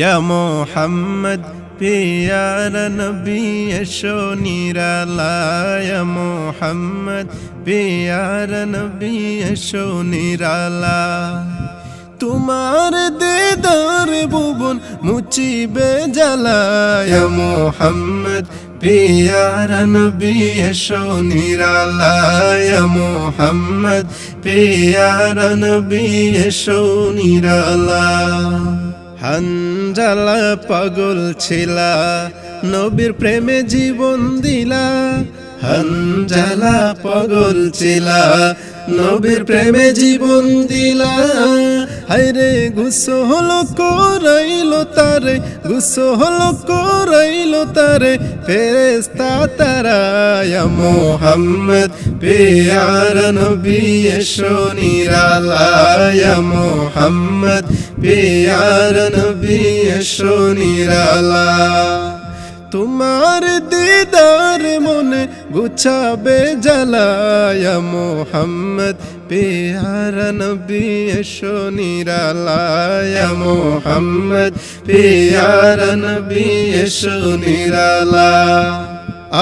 ইয়া মুহাম্মদ প্যারা নবী এসো নিরালায়, ইয়া মুহাম্মদ প্যারা নবী এসো নিরালায়। তোমার দিদার ভুবন মুছিবে জ্বালা, ইয়া মুহাম্মদ প্যারা নবী এসো নিরালায়, ইয়া মুহাম্মদ প্যারা নবী এসো নিরালায়। হানজালা পাগল ছিলা নবীর প্রেমে জীবন দিলা, হানজালা পাগল ছিলা নবীর প্রেমে জীবন দিলা। হায়রে গোসল করাইলো তারে, গোসল করাইলো তারে ফেরেশতা তারা, ইয়া মুহাম্মদ প্যারা নবী এসো নিরালায়, ইয়া মুহাম্মদ প্যারা নবী এসো নিরালায়। তোমার দিদার মনে গুছাবে জ্বালা, ইয়া মুহাম্মদ প্যারা নবী এসো নিরালায়, ইয়া মুহাম্মদ প্যারা নবী এসো নিরালায়।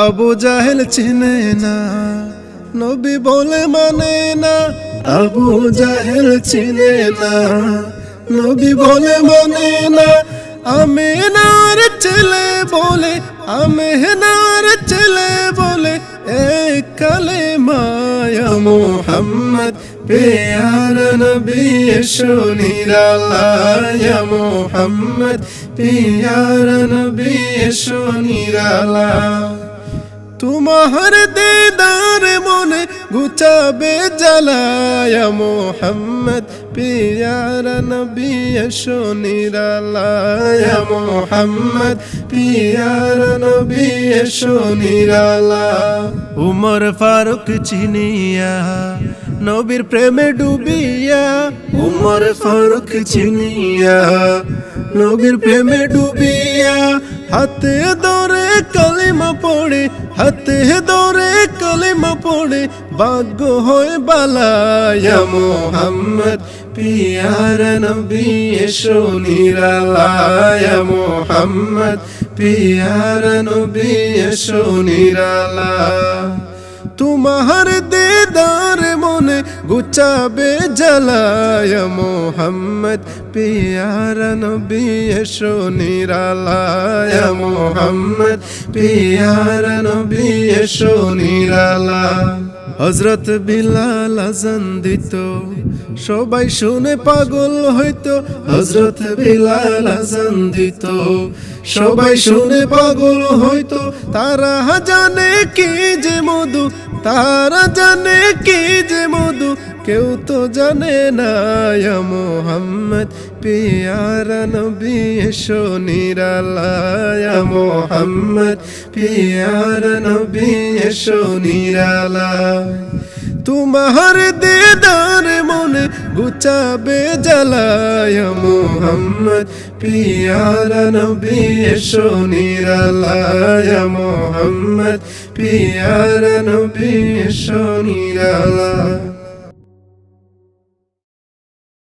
আবু জাহেল চিনে না নবী বলে মানে না, আবু জাহেল চিনে না নবী বলে মানে না। আমেনার ছেলে বলে, আমেনার ছেলে বলে এক কালেমা, ইয়া মুহাম্মদ প্যারা নবী এসো নিরালায়, ইয়া মুহাম্মদ প্যারা নবী এসো নিরালায়। তোমার দিদার মনে গুছাবে জ্বালা, ইয়া মুহাম্মদ প্যারা নবী এসো নিরালায়, ইয়া মুহাম্মদ প্যারা নবী এসো নিরালায়। উমর ফারুক চিনিয়া নবীর প্রেমে ডুবিয়া, উমর ফারুক চিনিয়া নবীর প্রেমে ডুবিয়া। হাতে ধরে কালিমা পড়ে, হাতে ধরে কালিমা পড়ে ভাগ্য হয় বালা, ইয়া মুহাম্মদ প্যারা নবী এসো নিরালায়, ইয়া মুহাম্মদ প্যারা নবী এসো নিরালায়। তোমার দিদার মনে গুছাবে জ্বালা, ইয়া মুহাম্মদ প্যারা নবী এসো নিরালায়, ইয়া মুহাম্মদ প্যারা নবী এসো নিরালায়। হযরত বিলাল আযান দিত সবাই শুনে পাগল হইতো, হযরত বিলাল আযান দিত সবাই শুনে পাগল হইতো। তারা জানে কি যে মধু, তারা জানে কি যে মধু কেউ তো জানে না, ইয়া মুহাম্মদ প্যারা নবী এসো নিরালায়, ইয়া মুহাম্মদ প্যারা নবী এসো নিরালায়। তোমার দিদার মনে গুছাবে জ্বালা, ইয়া মুহাম্মদ প্যারা নবী এসো নিরালায়, ইয়া মুহাম্মদ প্যারা নবী এসো নিরালায়।